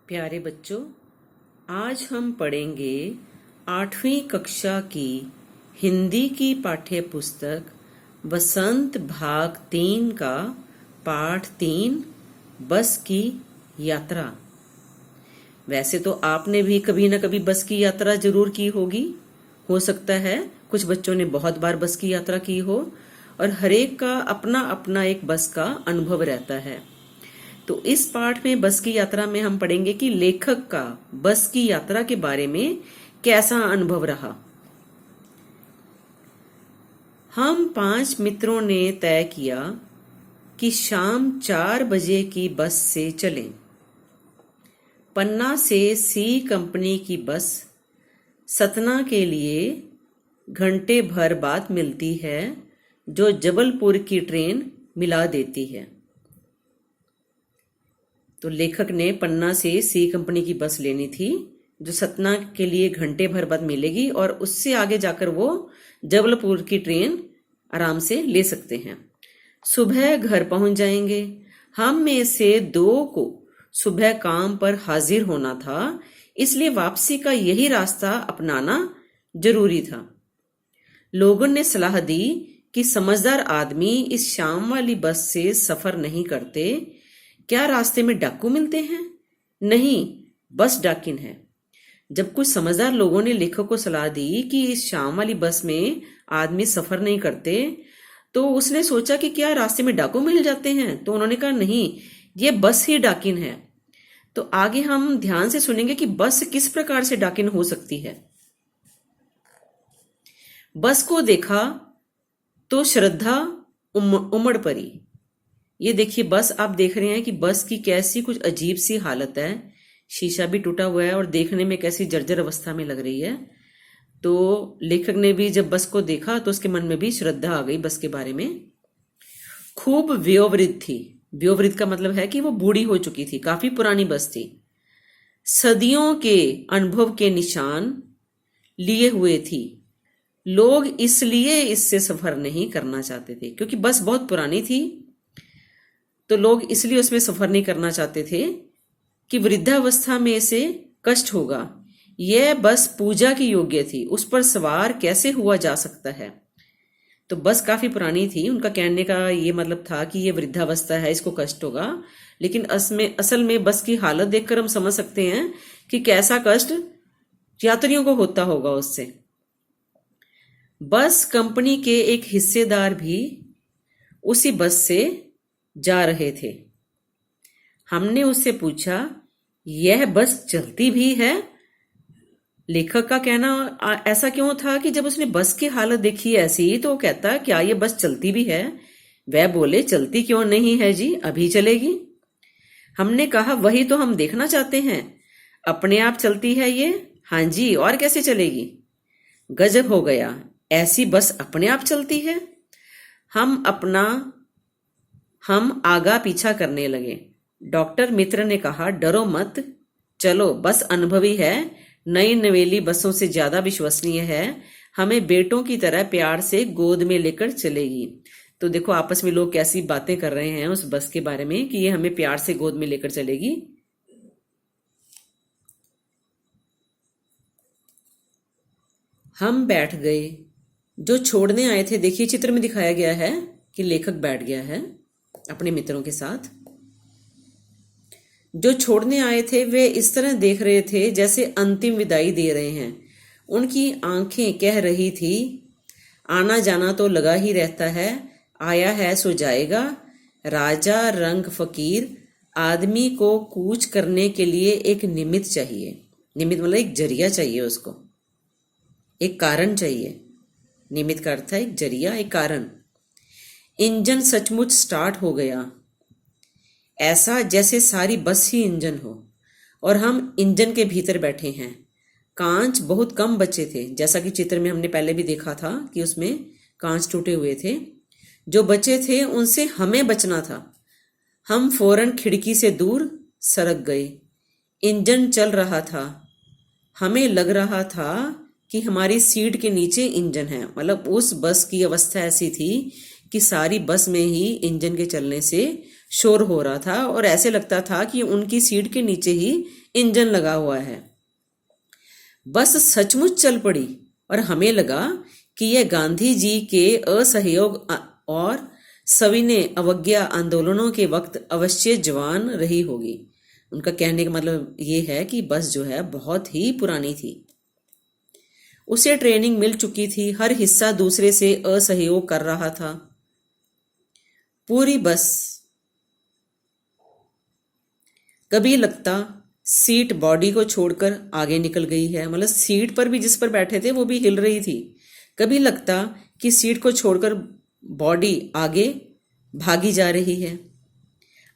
प्यारे बच्चों, आज हम पढ़ेंगे 8वीं कक्षा की हिंदी की पाठ्य पुस्तक बसंत भाग 3 का पाठ 3 बस की यात्रा। वैसे तो आपने भी कभी न कभी बस की यात्रा जरूर की होगी। हो सकता है कुछ बच्चों ने बहुत बार बस की यात्रा की हो और हरेक का अपना अपना एक बस का अनुभव रहता है। तो इस पाठ में बस की यात्रा में हम पढ़ेंगे कि लेखक का बस की यात्रा के बारे में कैसा अनुभव रहा। हम 5 मित्रों ने तय किया कि शाम 4 बजे की बस से चलें। पन्ना से सी कंपनी की बस सतना के लिए घंटे भर बाद मिलती है, जो जबलपुर की ट्रेन मिला देती है। तो लेखक ने पन्ना से सी कंपनी की बस लेनी थी, जो सतना के लिए घंटे भर बाद मिलेगी और उससे आगे जाकर वो जबलपुर की ट्रेन आराम से ले सकते हैं। सुबह घर पहुंच जाएंगे। हम में से 2 को सुबह काम पर हाजिर होना था, इसलिए वापसी का यही रास्ता अपनाना जरूरी था। लोगों ने सलाह दी कि समझदार आदमी इस शाम वाली बस से सफर नहीं करते। क्या रास्ते में डाकू मिलते हैं? नहीं, बस डाकिन है। जब कुछ समझदार लोगों ने लेखक को सलाह दी कि इस शाम वाली बस में आदमी सफर नहीं करते, तो उसने सोचा कि क्या रास्ते में डाकू मिल जाते हैं? तो उन्होंने कहा नहीं, ये बस ही डाकिन है। तो आगे हम ध्यान से सुनेंगे कि बस किस प्रकार से डाकिन हो सकती है। बस को देखा तो श्रद्धा उमड़ पड़ी। ये देखिए, बस आप देख रहे हैं कि बस की कैसी कुछ अजीब सी हालत है। शीशा भी टूटा हुआ है और देखने में कैसी जर्जर अवस्था में लग रही है। तो लेखक ने भी जब बस को देखा तो उसके मन में भी श्रद्धा आ गई बस के बारे में। खूब वयोवृद्ध थी। वयोवृद्ध का मतलब है कि वो बूढ़ी हो चुकी थी, काफी पुरानी बस थी। सदियों के अनुभव के निशान लिए हुए थी। लोग इसलिए इससे सफर नहीं करना चाहते थे, क्योंकि बस बहुत पुरानी थी। तो लोग इसलिए उसमें सफर नहीं करना चाहते थे कि वृद्धावस्था में इसे कष्ट होगा। यह बस पूजा की योग्य थी, उस पर सवार कैसे हुआ जा सकता है। तो बस काफी पुरानी थी। उनका कहने का ये मतलब था कि ये वृद्धावस्था है, इसको कष्ट होगा। लेकिन असल में बस की हालत देखकर हम समझ सकते हैं कि कैसा कष्ट यात्रियों को होता होगा उससे। बस कंपनी के एक हिस्सेदार भी उसी बस से जा रहे थे। हमने उससे पूछा, यह बस चलती भी है? लेखक का कहना ऐसा क्यों था कि जब उसने बस की हालत देखी ऐसी, तो वो कहता क्या ये बस चलती भी है? वह बोले, चलती क्यों नहीं है जी, अभी चलेगी। हमने कहा, वही तो हम देखना चाहते हैं। अपने आप चलती है ये? हाँ जी, और कैसे चलेगी? गजब हो गया, ऐसी बस अपने आप चलती है। हम आगा पीछा करने लगे। डॉक्टर मित्र ने कहा, डरो मत, चलो, बस अनुभवी है, नई नवेली बसों से ज्यादा विश्वसनीय है, हमें बेटों की तरह प्यार से गोद में लेकर चलेगी। तो देखो आपस में लोग कैसी बातें कर रहे हैं उस बस के बारे में कि ये हमें प्यार से गोद में लेकर चलेगी। हम बैठ गए। जो छोड़ने आए थे, देखिए चित्र में दिखाया गया है कि लेखक बैठ गया है अपने मित्रों के साथ। जो छोड़ने आए थे वे इस तरह देख रहे थे जैसे अंतिम विदाई दे रहे हैं। उनकी आंखें कह रही थी, आना जाना तो लगा ही रहता है, आया है सो जाएगा। राजा रंग फकीर, आदमी को कूच करने के लिए एक निमित्त चाहिए। निमित्त मतलब एक जरिया चाहिए, उसको एक कारण चाहिए। निमित्त का अर्थ है एक जरिया, एक कारण। इंजन सचमुच स्टार्ट हो गया, ऐसा जैसे सारी बस ही इंजन हो और हम इंजन के भीतर बैठे हैं। कांच बहुत कम बचे थे, जैसा कि चित्र में हमने पहले भी देखा था कि उसमें कांच टूटे हुए थे। जो बचे थे उनसे हमें बचना था। हम फौरन खिड़की से दूर सरक गए। इंजन चल रहा था। हमें लग रहा था कि हमारी सीट के नीचे इंजन है। मतलब उस बस की अवस्था ऐसी थी कि सारी बस में ही इंजन के चलने से शोर हो रहा था और ऐसे लगता था कि उनकी सीट के नीचे ही इंजन लगा हुआ है। बस सचमुच चल पड़ी और हमें लगा कि यह गांधी जी के असहयोग और सविनय अवज्ञा आंदोलनों के वक्त अवश्य जवान रही होगी। उनका कहने का मतलब ये है कि बस जो है बहुत ही पुरानी थी, उसे ट्रेनिंग मिल चुकी थी, हर हिस्सा दूसरे से असहयोग कर रहा था। पूरी बस कभी लगता सीट बॉडी को छोड़कर आगे निकल गई है, मतलब सीट पर भी जिस पर बैठे थे वो भी हिल रही थी। कभी लगता कि सीट को छोड़कर बॉडी आगे भागी जा रही है।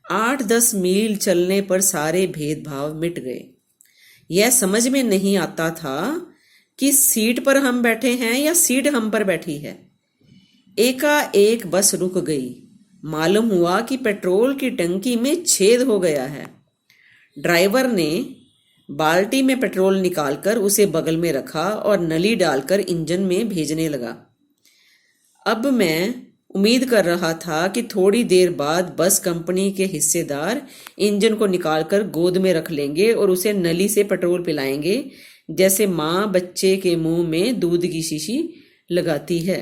8-10 मील चलने पर सारे भेदभाव मिट गए। यह समझ में नहीं आता था कि सीट पर हम बैठे हैं या सीट हम पर बैठी है। एकाएक बस रुक गई। मालूम हुआ कि पेट्रोल की टंकी में छेद हो गया है। ड्राइवर ने बाल्टी में पेट्रोल निकालकर उसे बगल में रखा और नली डालकर इंजन में भेजने लगा। अब मैं उम्मीद कर रहा था कि थोड़ी देर बाद बस कंपनी के हिस्सेदार इंजन को निकालकर गोद में रख लेंगे और उसे नली से पेट्रोल पिलाएंगे, जैसे माँ बच्चे के मुंह में दूध की शीशी लगाती है।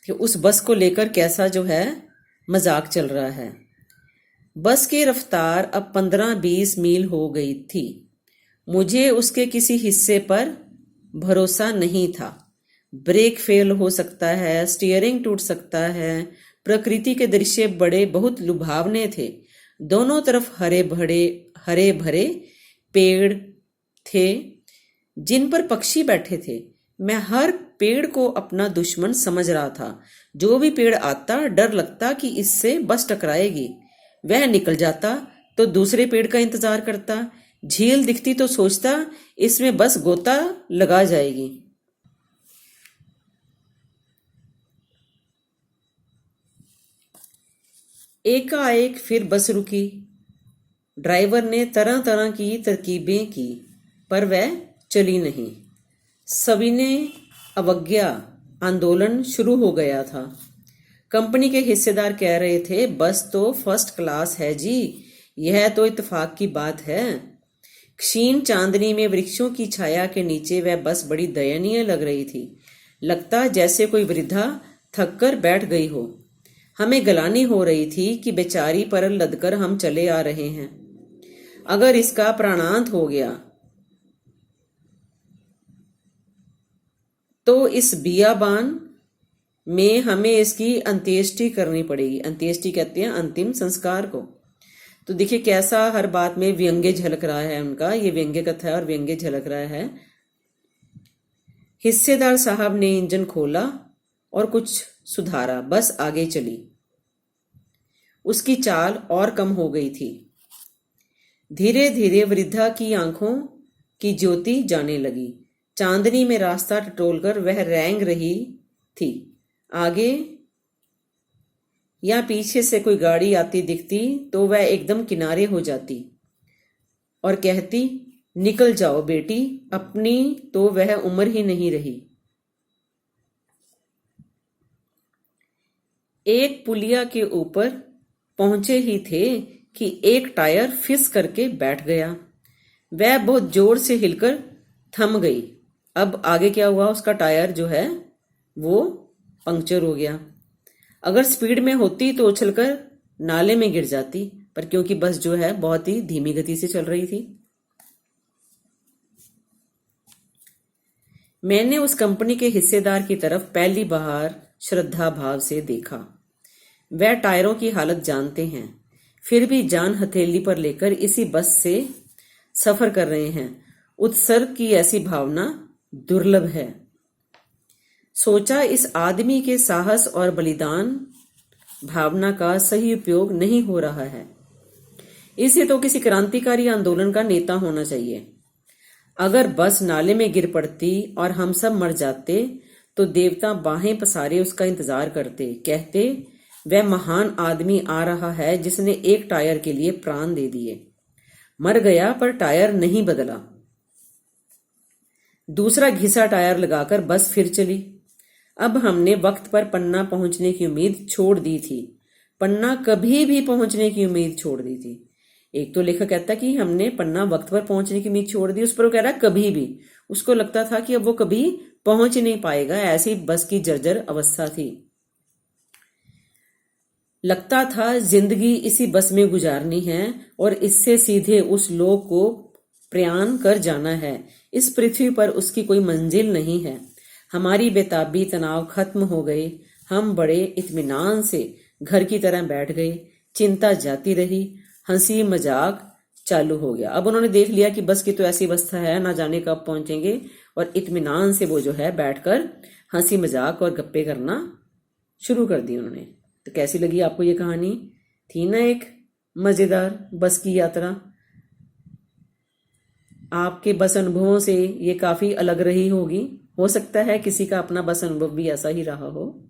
कि उस बस को लेकर कैसा जो है मजाक चल रहा है। बस की रफ्तार अब 15-20 मील हो गई थी। मुझे उसके किसी हिस्से पर भरोसा नहीं था। ब्रेक फेल हो सकता है, स्टीयरिंग टूट सकता है। प्रकृति के दृश्य बड़े बहुत लुभावने थे। दोनों तरफ हरे भरे पेड़ थे जिन पर पक्षी बैठे थे। मैं हर पेड़ को अपना दुश्मन समझ रहा था। जो भी पेड़ आता डर लगता कि इससे बस टकराएगी। वह निकल जाता तो दूसरे पेड़ का इंतजार करता। झील दिखती तो सोचता इसमें बस गोता लगा जाएगी। एकाएक फिर बस रुकी। ड्राइवर ने तरह तरह की तरकीबें की पर वह चली नहीं। सविनय अवज्ञा आंदोलन शुरू हो गया था। कंपनी के हिस्सेदार कह रहे थे बस तो फर्स्ट क्लास है जी, यह तो इत्तेफाक की बात है। क्षीण चांदनी में वृक्षों की छाया के नीचे वह बस बड़ी दयनीय लग रही थी। लगता जैसे कोई वृद्धा थककर बैठ गई हो। हमें गलानी हो रही थी कि बेचारी पर लदकर हम चले आ रहे हैं। अगर इसका प्राणांत हो गया तो इस बियाबान में हमें इसकी अंत्येष्टि करनी पड़ेगी। अंत्येष्टि कहते हैं अंतिम संस्कार को। तो देखिए कैसा हर बात में व्यंग्य झलक रहा है उनका। ये व्यंग्य कथा है और व्यंग्य झलक रहा है। हिस्सेदार साहब ने इंजन खोला और कुछ सुधारा। बस आगे चली। उसकी चाल और कम हो गई थी। धीरे धीरे वृद्धा की आंखों की ज्योति जाने लगी। चांदनी में रास्ता टटोलकर वह रेंग रही थी। आगे या पीछे से कोई गाड़ी आती दिखती तो वह एकदम किनारे हो जाती और कहती निकल जाओ बेटी, अपनी तो वह उम्र ही नहीं रही। एक पुलिया के ऊपर पहुंचे ही थे कि एक टायर फिस करके बैठ गया। वह बहुत जोर से हिलकर थम गई। अब आगे क्या हुआ, उसका टायर जो है वो पंक्चर हो गया। अगर स्पीड में होती तो उछलकर नाले में गिर जाती, पर क्योंकि बस जो है बहुत ही धीमी गति से चल रही थी। मैंने उस कंपनी के हिस्सेदार की तरफ पहली बार श्रद्धा भाव से देखा। वह टायरों की हालत जानते हैं, फिर भी जान हथेली पर लेकर इसी बस से सफर कर रहे हैं। उत्सर्ग की ऐसी भावना दुर्लभ है। सोचा इस आदमी के साहस और बलिदान भावना का सही उपयोग नहीं हो रहा है। इसे तो किसी क्रांतिकारी आंदोलन का नेता होना चाहिए। अगर बस नाले में गिर पड़ती और हम सब मर जाते तो देवता बाहें पसारे उसका इंतजार करते, कहते वह महान आदमी आ रहा है जिसने एक टायर के लिए प्राण दे दिए। मर गया पर टायर नहीं बदला। दूसरा घिसा टायर लगाकर बस फिर चली। अब हमने वक्त पर पन्ना पहुंचने की उम्मीद छोड़ दी थी। पन्ना कभी भी पहुंचने की उम्मीद छोड़ दी थी। एक तो लेखक कहता है कि हमने पन्ना वक्त पर पहुंचने की उम्मीद छोड़ दी, उस पर वो कह रहा है कभी भी। उसको लगता था कि अब वो कभी पहुंच ही नहीं पाएगा, ऐसी बस की जर्जर अवस्था थी। लगता था जिंदगी इसी बस में गुजारनी है और इससे सीधे उस लोक को प्रयाण कर जाना है। इस पृथ्वी पर उसकी कोई मंजिल नहीं है। हमारी बेताबी तनाव खत्म हो गए। हम बड़े इत्मीनान से घर की तरह बैठ गए। चिंता जाती रही, हंसी मजाक चालू हो गया। अब उन्होंने देख लिया कि बस की तो ऐसी अवस्था है, ना जाने कब पहुंचेंगे, और इत्मीनान से वो जो है बैठकर हंसी मजाक और गप्पे करना शुरू कर दी उन्होंने। तो कैसी लगी आपको ये कहानी? थी ना एक मजेदार बस की यात्रा? आपके बस अनुभवों से ये काफी अलग रही होगी। हो सकता है किसी का अपना बस अनुभव भी ऐसा ही रहा हो।